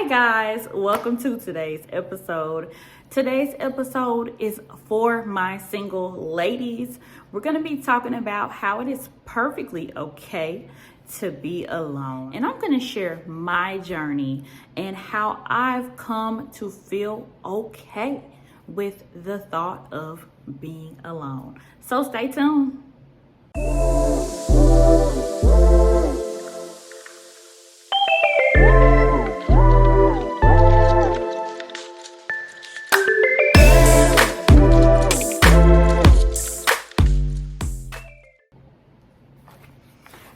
guys, welcome to today's episode. Today's episode is for my single ladies. We're going to be talking about how it is perfectly okay to be alone. And I'm going to share my journey and how I've come to feel okay with the thought of being alone. So stay tuned.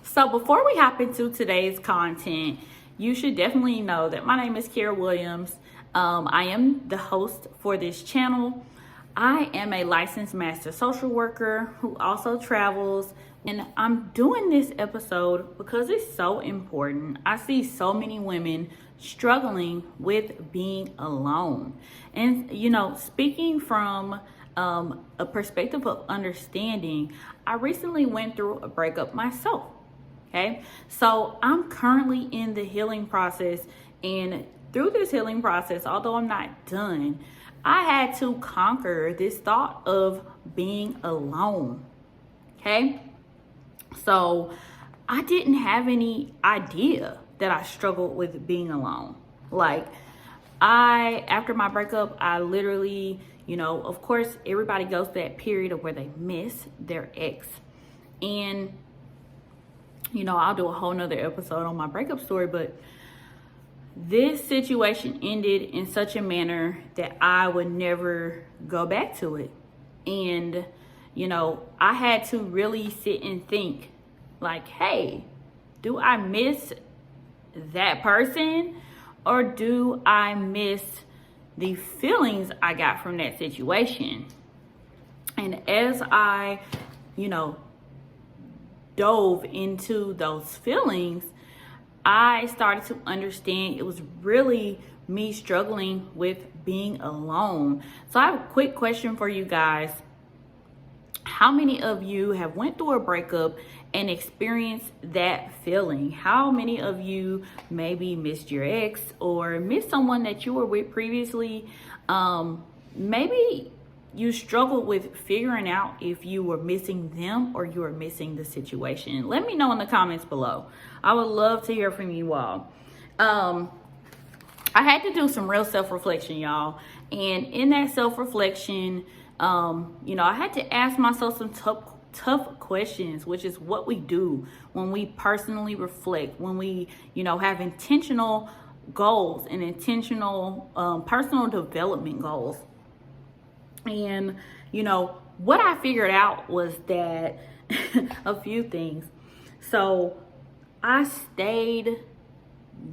So before we hop into today's content, you should definitely know that my name is Kara Williams. I am the host for this channel. I am a licensed master social worker who also travels, and I'm doing this episode because it's so important. I see so many women struggling with being alone. And, speaking from a perspective of understanding, I recently went through a breakup myself. Okay, so I'm currently in the healing process, and through this healing process, although I'm not done, I had to conquer this thought of being alone. Okay, so I didn't have any idea that I struggled with being alone. After my breakup, I literally, of course, everybody goes through that period of where they miss their ex, and I'll do a whole nother episode on my breakup story, but this situation ended in such a manner that I would never go back to it. And, I had to really sit and think hey, do I miss that person, or do I miss the feelings I got from that situation? And as I, dove into those feelings, I started to understand it was really me struggling with being alone. So I have a quick question for you guys. How many of you have went through a breakup and experienced that feeling? How many of you maybe missed your ex or missed someone that you were with previously? Maybe you struggled with figuring out if you were missing them or you were missing the situation. Let me know in the comments below. I would love to hear from you all. I had to do some real self-reflection, y'all. And in that self-reflection, I had to ask myself some tough questions, which is what we do when we personally reflect, when we, have intentional goals and intentional personal development goals. And, what I figured out was that a few things. So I stayed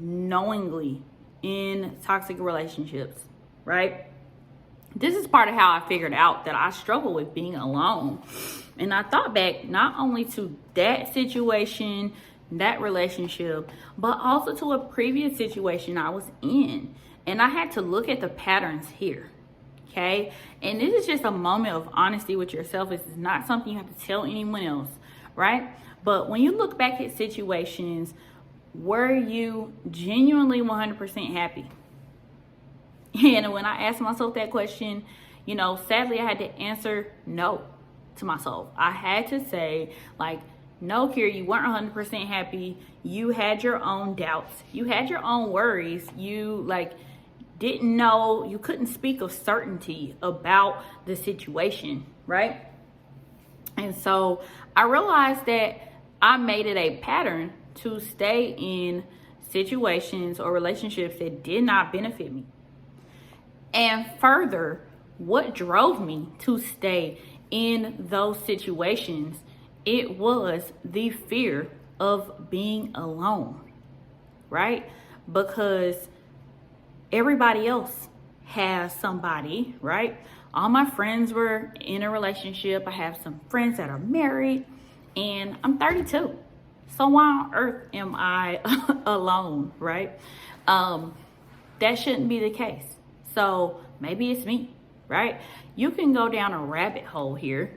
knowingly in toxic relationships, right? This is part of how I figured out that I struggle with being alone. And I thought back not only to that situation, that relationship, but also to a previous situation I was in. And I had to look at the patterns here. Okay, and this is just a moment of honesty with yourself. This is not something you have to tell anyone else, right? But when you look back at situations, were you genuinely 100% happy? And when I asked myself that question, sadly, I had to answer no to myself. I had to say, no, Kira, you weren't 100% happy. You had your own doubts. You had your own worries. You, didn't know, you couldn't speak of certainty about the situation, right? And so I realized that I made it a pattern to stay in situations or relationships that did not benefit me. And further, what drove me to stay in those situations, it was the fear of being alone, right? Because everybody else has somebody, right? All my friends were in a relationship. I have some friends that are married, and I'm 32. So why on earth am I alone, right? That shouldn't be the case. So maybe it's me, right? You can go down a rabbit hole here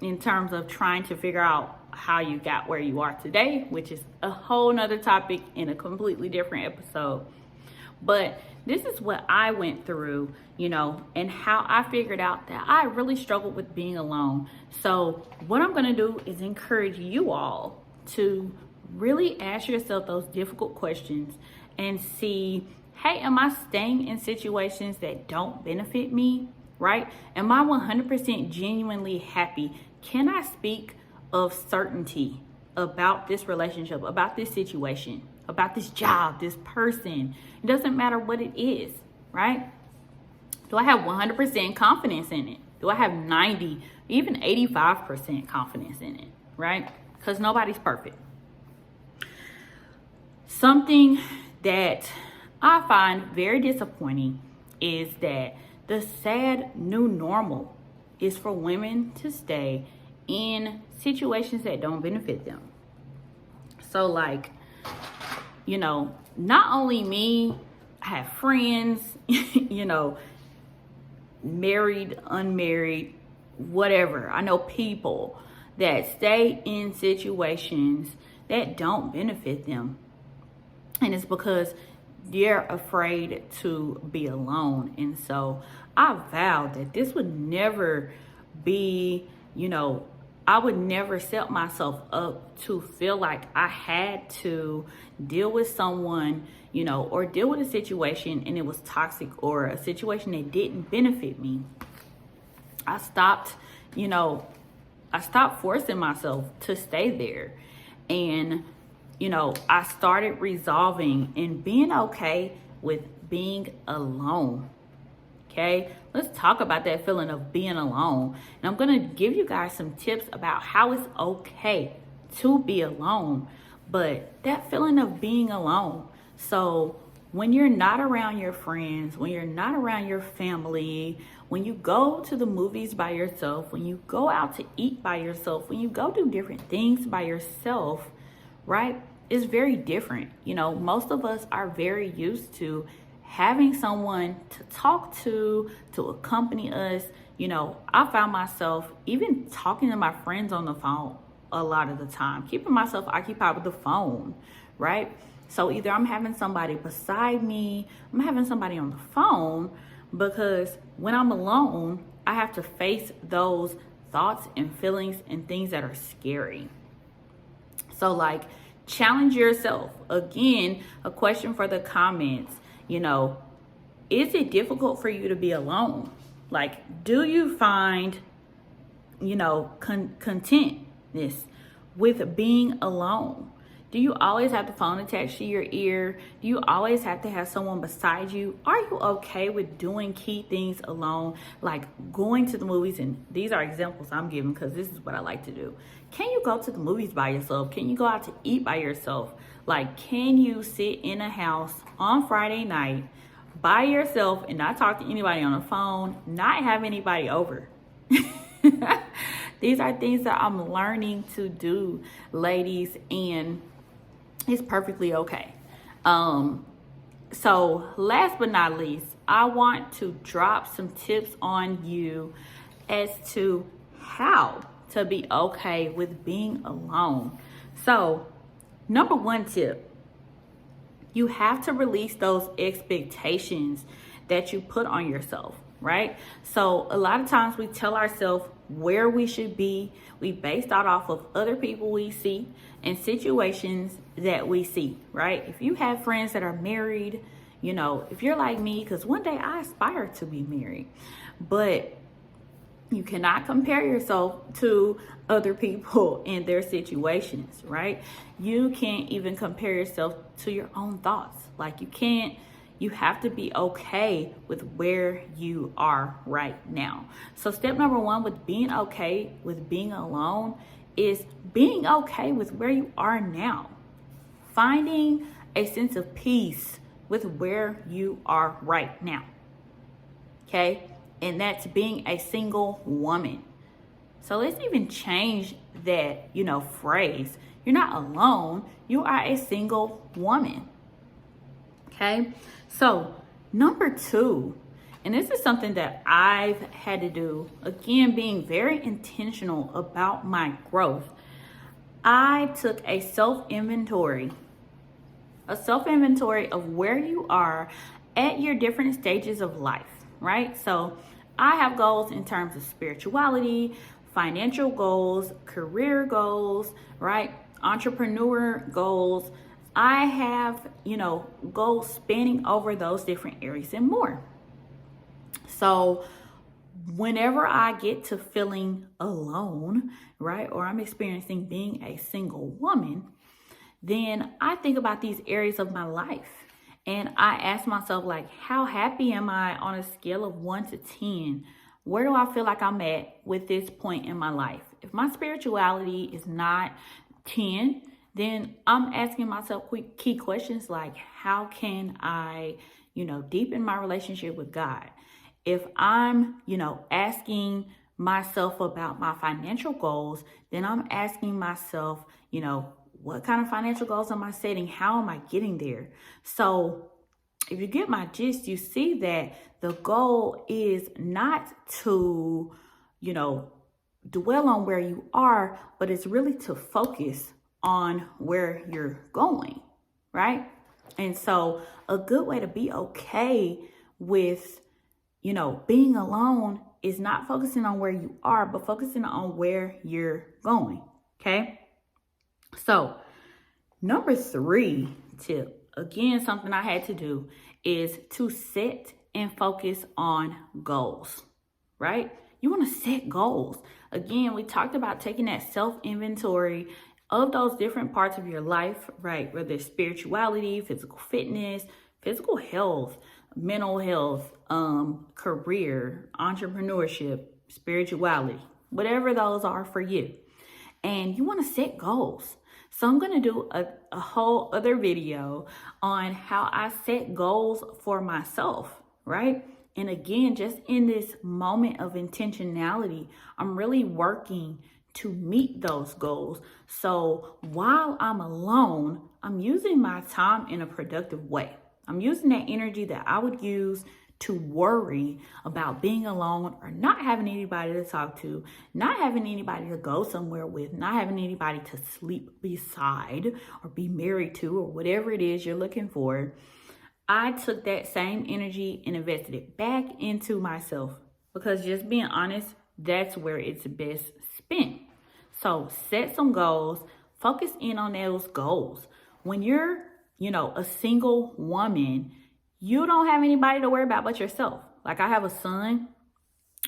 in terms of trying to figure out how you got where you are today, which is a whole nother topic in a completely different episode. But this is what I went through, and how I figured out that I really struggled with being alone. So what I'm going to do is encourage you all to really ask yourself those difficult questions and see, hey, am I staying in situations that don't benefit me, right? Am I 100% genuinely happy? Can I speak of certainty about this relationship, about this situation, about this job, this person? It doesn't matter what it is, right? Do I have 100% confidence in it? Do I have 90, even 85% confidence in it, right? Because nobody's perfect. Something that I find very disappointing is that the sad new normal is for women to stay in situations that don't benefit them. So like, not only me, I have friends, married, unmarried, whatever. I know people that stay in situations that don't benefit them. And it's because they're afraid to be alone. And so I vowed that this would never be, I would never set myself up to feel like I had to deal with someone, or deal with a situation and it was toxic or a situation that didn't benefit me. I stopped forcing myself to stay there. And, I started resolving and being okay with being alone. Okay, let's talk about that feeling of being alone. And I'm going to give you guys some tips about how it's okay to be alone, but that feeling of being alone. So when you're not around your friends, when you're not around your family, when you go to the movies by yourself, when you go out to eat by yourself, when you go do different things by yourself, right? It's very different. Most of us are very used to having someone to talk to accompany us. I found myself even talking to my friends on the phone a lot of the time, keeping myself occupied with the phone, right? So either I'm having somebody beside me, I'm having somebody on the phone, because when I'm alone, I have to face those thoughts and feelings and things that are scary. So like, challenge yourself. Again, a question for the comments. Is it difficult for you to be alone? Like, do you find, contentness with being alone? Do you always have the phone attached to your ear? Do you always have to have someone beside you? Are you okay with doing key things alone, like going to the movies? And these are examples I'm giving because this is what I like to do. Can you go to the movies by yourself? Can you go out to eat by yourself? Like, can you sit in a house on Friday night by yourself and not talk to anybody on the phone, not have anybody over? These are things that I'm learning to do, ladies, and it's perfectly okay. So last but not least, I want to drop some tips on you as to how to be okay with being alone. So number one tip, you have to release those expectations that you put on yourself, right? So a lot of times we tell ourselves where we should be. We base that off of other people we see and situations that we see, right? If you have friends that are married, if you're like me, because one day I aspire to be married, but you cannot compare yourself to other people in their situations, right? You can't even compare yourself to your own thoughts. Like, you have to be okay with where you are right now. So step number one with being okay with being alone is being okay with where you are now. Finding a sense of peace with where you are right now. Okay? And that's being a single woman. So let's even change that, phrase. You're not alone. You are a single woman. Okay? So number two, and this is something that I've had to do, again, being very intentional about my growth. I took a self-inventory a self-inventory of where you are at your different stages of life, right? So I have goals in terms of spirituality, financial goals, career goals, right? Entrepreneur goals. I have, goals spanning over those different areas and more. So whenever I get to feeling alone, right, or I'm experiencing being a single woman, then I think about these areas of my life. And I ask myself, like, how happy am I on a scale of 1 to 10? Where do I feel like I'm at with this point in my life? If my spirituality is not 10, then I'm asking myself key questions like, how can I, deepen my relationship with God? If I'm, asking myself about my financial goals, then I'm asking myself, what kind of financial goals am I setting? How am I getting there? So if you get my gist, you see that the goal is not to, dwell on where you are, but it's really to focus on where you're going, right? And so a good way to be okay with, being alone is not focusing on where you are, but focusing on where you're going, okay? So number 3 tip, again, something I had to do is to set and focus on goals, right? You want to set goals. Again, we talked about taking that self-inventory of those different parts of your life, right? Whether it's spirituality, physical fitness, physical health, mental health, career, entrepreneurship, spirituality, whatever those are for you. And you want to set goals. So I'm going to do a whole other video on how I set goals for myself, right? And again, just in this moment of intentionality, I'm really working to meet those goals. So while I'm alone, I'm using my time in a productive way. I'm using that energy that I would use to worry about being alone or not having anybody to talk to, not having anybody to go somewhere with, not having anybody to sleep beside or be married to, or whatever it is you're looking for. I took that same energy and invested it back into myself, because just being honest, that's where it's best spent. So set some goals, focus in on those goals. When you're, a single woman, you don't have anybody to worry about but yourself. Like, I have a son,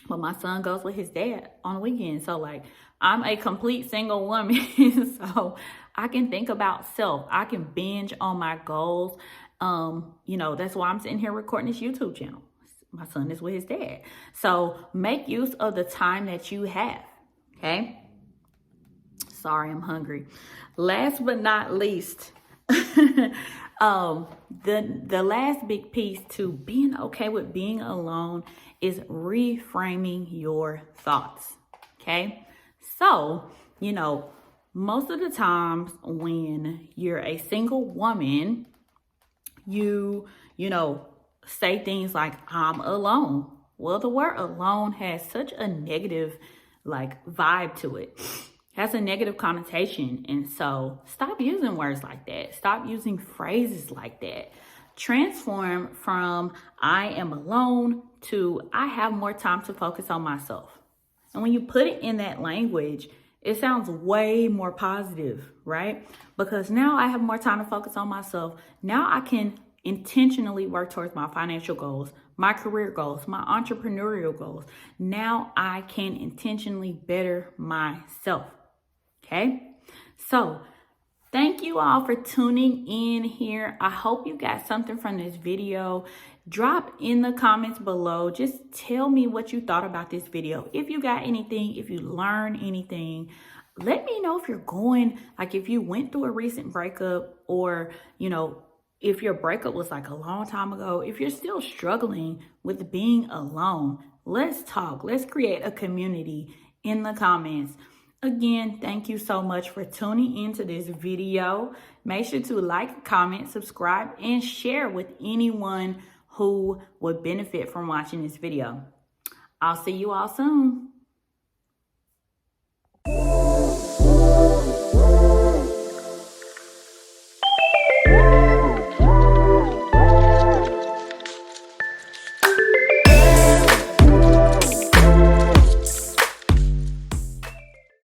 but my son goes with his dad on the weekend. So like, I'm a complete single woman. So I can think about self. I can binge on my goals. That's why I'm sitting here recording this YouTube channel. My son is with his dad. So make use of the time that you have. Okay. Sorry, I'm hungry. Last but not least, the last big piece to being okay with being alone is reframing your thoughts. Okay. So, most of the times when you're a single woman, you say things like, I'm alone. Well, the word alone has such a negative vibe to it. Has a negative connotation. And so stop using words like that. Stop using phrases like that. Transform from I am alone to I have more time to focus on myself. And when you put it in that language, it sounds way more positive, right? Because now I have more time to focus on myself. Now I can intentionally work towards my financial goals, my career goals, my entrepreneurial goals. Now I can intentionally better myself. Okay, so thank you all for tuning in here. I hope you got something from this video. Drop in the comments below. Just tell me what you thought about this video. If you got anything, if you learned anything, let me know if you're going, if you went through a recent breakup, or, if your breakup was a long time ago. If you're still struggling with being alone, let's talk. Let's create a community in the comments. Again, thank you so much for tuning into this video. Make sure to like, comment, subscribe, and share with anyone who would benefit from watching this video. I'll see you all soon.